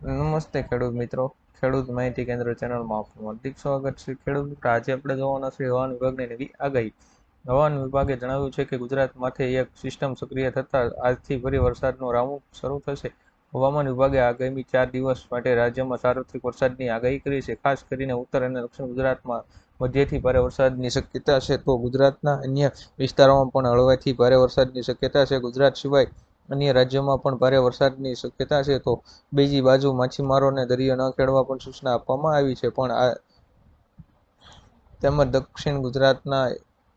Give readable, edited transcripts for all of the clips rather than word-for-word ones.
નમસ્તે ખેડૂત મિત્રો, ખેડૂત માહિતી કેન્દ્ર ચેનલમાં આપનું હાર્દિક સ્વાગત છે. ખેડૂત મિત્રો, આજે આપણે જોવાના છે હવામાન વિભાગની નવી આગાહી. હવામાન વિભાગે જણાવ્યું છે કે ગુજરાત માથે એક સિસ્ટમ સક્રિય થતા આજથી ફરી વરસાદનો રાઉન્ડ શરૂ થશે. હવામાન વિભાગે આગામી 4 દિવસ માટે રાજ્યમાં સાર્વત્રિક વરસાદની આગાહી કરી છે. ખાસ કરીને ઉત્તર અને દક્ષિણ ગુજરાતમાં મધ્યથી ભારે વરસાદની શક્યતા છે, તો ગુજરાતના અન્ય વિસ્તારોમાં પણ હળવાથી ભારે વરસાદની શક્યતા છે. ગુજરાત સિવાય અન્ય રાજ્યોમાં પણ ભારે વરસાદની શક્યતા છે. તો બીજી બાજુ માછીમારોને દરિયો ન ખેડવા પણ સૂચના આપવામાં આવી છે. તેમજ દક્ષિણ ગુજરાતના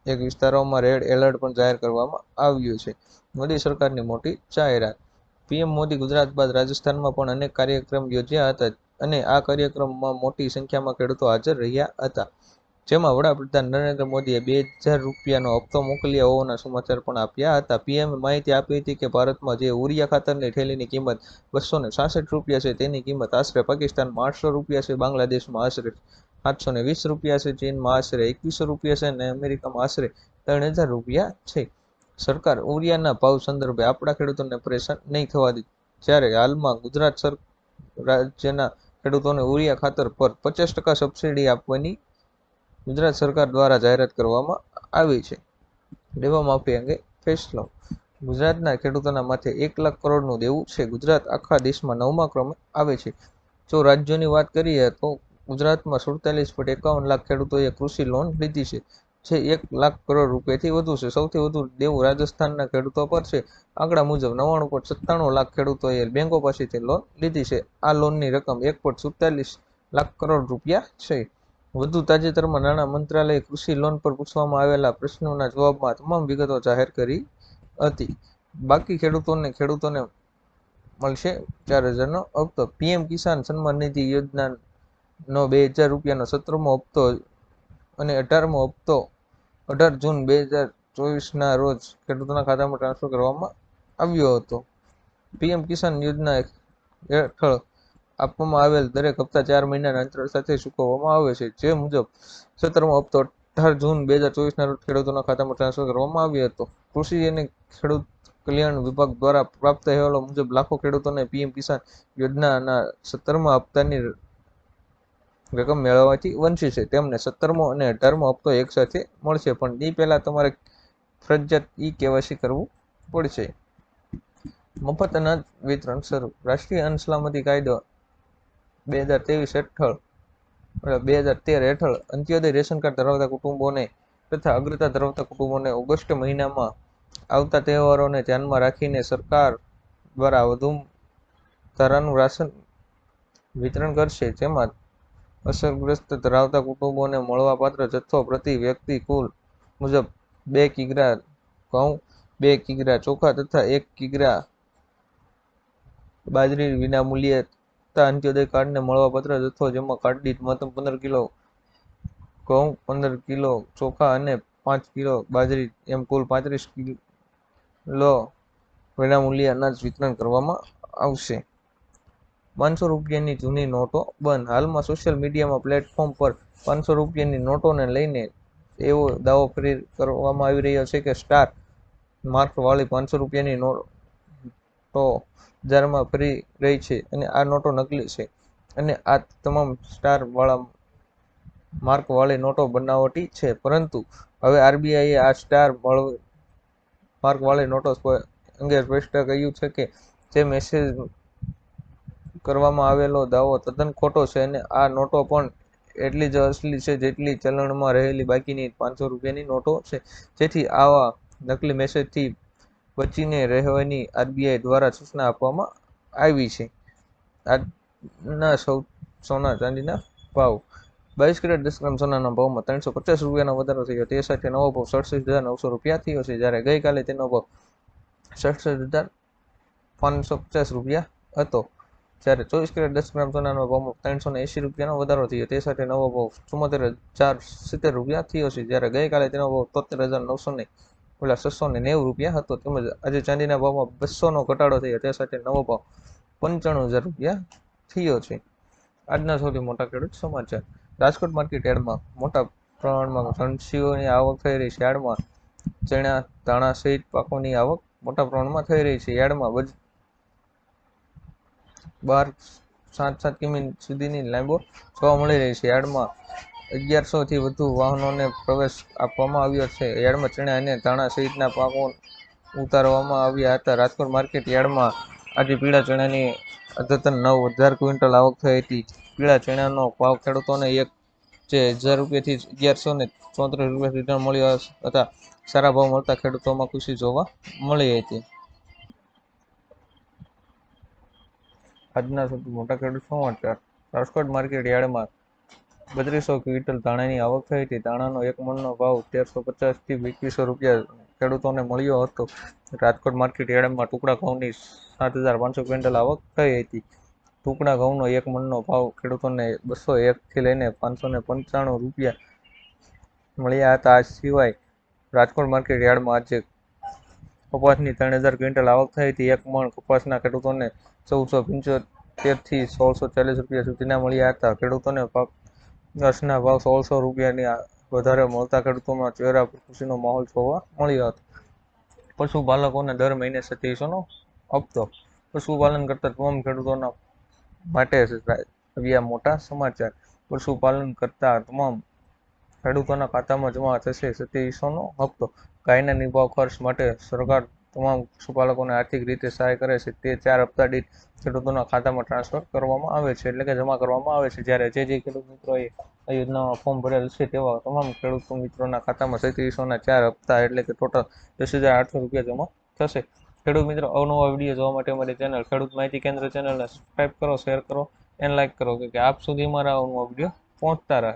એક વિસ્તારોમાં રેડ એલર્ટ પણ જાહેર કરવામાં આવ્યું છે. મોદી સરકારની મોટી જાહેરાત. પીએમ મોદી ગુજરાત બાદ રાજસ્થાનમાં પણ અનેક કાર્યક્રમ યોજ્યા હતા અને આ કાર્યક્રમમાં મોટી સંખ્યામાં ખેડૂતો હાજર રહ્યા હતા. જેમાં વડાપ્રધાન નરેન્દ્ર મોદીએ ₹2000નો હપ્તો મોકલ્યા હોવાના સમાચાર પણ આપ્યા હતા. પીએમએ માહિતી આપી હતી કે ભારતમાં જે યુરિયા ખાતરની થેલીની કિંમત ₹266 છે, તેની કિંમત આશરે પાકિસ્તાનમાં ₹800 છે, બાંગ્લાદેશમાં આશરે ₹720 છે, ચીનમાં આશરે ₹2100 છે અને અમેરિકામાં આશરે ₹3000 છે. સરકાર યુરિયાના ભાવ સંદર્ભે આપણા ખેડૂતોને પરેશાન નહીં થવા દે. જ્યારે હાલમાં ગુજરાત રાજ્યના ખેડૂતોને યુરિયા ખાતર પર 50% સબસિડી આપવાની ગુજરાત સરકાર દ્વારા જાહેરાત કરવામાં આવી છે. દેવા માફી અંગે ફેસલો. ગુજરાતના ખેડૂતોના માથે 1 લાખ કરોડનું દેવું છે. ગુજરાત આખા દેશમાં 9મા ક્રમે આવે છે. જો રાજ્યોની વાત કરીએ તો ગુજરાતમાં 47.51 લાખ ખેડૂતોએ કૃષિ લોન લીધી છે, જે 1 લાખ કરોડ રૂપિયાથી વધુ છે. સૌથી વધુ દેવું રાજસ્થાનના ખેડૂતો પર છે. આંકડા મુજબ 99.97 લાખ ખેડૂતોએ બેંકો પાસેથી લોન લીધી છે. આ લોનની રકમ 1.47 લાખ કરોડ રૂપિયા છે. વધુ તાજેતરમાં નાણાં મંત્રાલયે કૃષિ લોન પર પૂછવામાં આવેલા પ્રશ્નોના જવાબમાં તમામ વિગતો જાહેર કરી હતી. બાકી ખેડૂતોને મળશે ₹4000નો હપ્તો. પીએમ કિસાન સન્માન નિધિ યોજનાનો ₹2000નો 17મો હપ્તો અને 18મો હપ્તો 18 જૂન 2024ના રોજ ખેડૂતોના ખાતામાં ટ્રાન્સફર કરવામાં આવ્યો હતો. પીએમ કિસાન યોજના હેઠળ આપવામાં આવેલ દરેક હપ્તા 4 મહિનાના અંતરાલ સાથે ચૂકવવામાં આવે છે. જે મુજબ 17મો હપ્તો 18 જૂન 2024ના રોજ ખેડૂતોના ખાતામાં ટ્રાન્સફર કરવામાં આવ્યો હતો. કૃષિ અને ખેડૂત કલ્યાણ વિભાગ દ્વારા પ્રાપ્ત અહેવાલો મુજબ લાખો ખેડૂતોને પીએમ કિસાન યોજનાના 17મા હપ્તાની રકમ મેળવવાથી વંચિત છે. તેમને 17મો અને 18મો હપ્તો એકસાથે મળશે, પણ તે પહેલા તમારે ફરજિયાત ઈ-કેવાયસી કરવું પડશે. મફત અનાજ વિતરણ શરૂ. રાષ્ટ્રીય અન્ન સલામતી કાયદો 2013 હેઠળ અંત્યોદય રેશન કાર્ડ ધરાવતા કુટુંબોને તથા અગ્રતા ધરાવતા કુટુંબોને ઓગસ્ટ મહિનામાં આવતા તહેવારોને ધ્યાનમાં રાખીને સરકાર દ્વારા વધુ ધારાનું રાશન વિતરણ કરશે. જેમાં અસરગ્રસ્ત ધરાવતા કુટુંબોને મળવાપાત્ર જથ્થો પ્રતિ વ્યક્તિ કુલ મુજબ 2 કિગ્રા ઘઉં, 2 કિગ્રા ચોખા તથા 1 કિગ્રા બાજરી વિનામૂલ્યે તથા અંત્યોદય કાર્ડને મળવાપાત્ર જથ્થો, જેમાં કાર્ડ દીઠ મહત્તમ 15 કિલો ઘઉં, 15 કિલો ચોખા અને 5 કિલો બાજરી એમ કુલ 35 કિલો વિનામૂલ્યે અનાજ વિતરણ કરવામાં આવશે. ₹500ની જૂની નોટો બંધ. હાલમાં સોશિયલ મીડિયા પ્લેટફોર્મ પર ₹500ની નોટોને લઈને એવો દાવો કરવામાં આવી રહ્યો છે કે સ્ટાર માર્કવાળી ₹500ની નોટો બજારમાં ફરી રહી છે અને આ નોટો નકલી છે અને આ તમામ સ્ટાર માર્કવાળી નોટો બનાવટી છે. પરંતુ હવે આરબીઆઈએ આ સ્ટાર માર્કવાળી નોટો અંગે સ્પષ્ટ કહ્યું છે કે જે મેસેજ કરવામાં આવેલો દાવો તદ્દન ખોટો છે અને આ નોટો પણ એટલી જ અસલી છે જેટલી ચલણમાં રહેલી બાકીની ₹500ની નોટો છે. જેથી આવા નકલી મેસેજથી બચીને રહેવાની આરબીઆઈ દ્વારા સૂચના આપવામાં આવી છે. આજના સોના ચાંદીના ભાવ. 22 કેરેટ 10 ગ્રામ સોનાના ભાવમાં ₹350નો વધારો થયો. તે સાથે નવો ભાવ ₹67,900 થયો છે, જ્યારે ગઈકાલે તેનો ભાવ ₹67,550 હતો. જ્યારે 24 કેરેટ 10 ગ્રામ સોનાના ભાવમાં ₹380નો વધારો થયો. તે સાથે નવો ભાવ ₹74,070 થયો છે, જ્યારે ગઈકાલે તેનો ભાવ ₹73,690 હતો. તેમજ આજે ચાંદીના ભાવમાં ₹200નો ઘટાડો થયો. તે સાથે નવો ભાવ ₹95,000 થયો છે. આજના સૌથી મોટા ખેડૂત સમાચાર. રાજકોટ માર્કેટ યાર્ડમાં મોટા પ્રમાણમાં જણસીઓની આવક થઈ રહી છે. યાર્ડમાં ચણા, ધાણા સહિત પાકોની આવક મોટા પ્રમાણમાં થઈ રહી છે. યાર્ડમાં બહાર 7 કિમી સુધીની લાંબો જોવા મળી રહી છે. યાર્ડમાં 1100 થી વધુ વાહનોને પ્રવેશ આપવામાં આવ્યો છે. યાર્ડમાં ચણા અને ધાણા સહિતના પાકો ઉતારવામાં આવ્યા હતા. રાજકોટ માર્કેટ યાર્ડમાં આજે પીળા ચણાની અદ્યતન 9,000 ક્વિન્ટલ આવક થઈ હતી. પીળા ચણાનો ભાવ ખેડૂતોને 1,000 રૂપિયાથી 1,134 રૂપિયા સુધી મળ્યો હતા. સારા ભાવ મળતા ખેડૂતોમાં ખુશી જોવા મળી હતી. આજના સૌથી મોટા ખેડૂત સમાચાર. રાજકોટ માર્કેટ યાર્ડમાં 3200 ક્વિન્ટલ ધાણાની આવક થઈ હતી. ધાણાનો એક મણનો ભાવ 1,350 થી 2,100 રૂપિયા ખેડૂતોને મળ્યો હતો. રાજકોટ માર્કેટ યાર્ડમાં ટુકડા ઘઉંની 7,500 ક્વિન્ટલ આવક થઈ હતી. ટુકડા ઘઉંનો એક મણનો ભાવ ખેડૂતોને 201 થી લઈને 595 રૂપિયા મળ્યા હતા. આ સિવાય રાજકોટ માર્કેટ યાર્ડમાં આજે કપાસની 3,000 ક્વિન્ટલ આવક થઈ હતી. એક મણ કપાસના ખેડૂતોને 1,475 થી 1,640 રૂપિયા સુધીના મળ્યા હતા. ખેડૂતોને કપાસના ભાવ 1,600 રૂપિયાની વધારે મળતા ખેડૂતોમાં ચહેરા પર ખુશીનો માહોલ જોવા મળ્યો હતો. પશુપાલકોને દર મહિને 2700નો હપ્તો. પશુપાલન કરતા તમામ ખેડૂતોના માટે આવ્યા મોટા સમાચાર. પશુપાલન કરતા તમામ ખેડૂતોના ખાતામાં જમા થશે 2700નો હપ્તો. ગાયના નિભાવ ખર્ચ માટે સરકાર તમામ પશુપાલકોને આર્થિક રીતે સહાય કરે છે. તે 4 હપ્તા દીઠ ખેડૂતોના ખાતામાં ટ્રાન્સફર કરવામાં આવે છે, એટલે કે જમા કરવામાં આવે છે. જ્યારે જે ખેડૂત મિત્રોએ આ યોજનામાં ફોર્મ ભરેલ છે તેવા તમામ ખેડૂત મિત્રોના ખાતામાં 3700ના 4 હપ્તા એટલે કે ટોટલ 10,800 રૂપિયા જમા થશે. ખેડૂત મિત્રો, અવનવા વિડીયો જોવા માટે અમારી ચેનલ ખેડૂત માહિતી કેન્દ્ર ચેનલને સબસ્ક્રાઈબ કરો, શેર કરો અને લાઇક કરો કે આપ સુધી મારા અવનવા વિડીયો પહોંચતા રહે.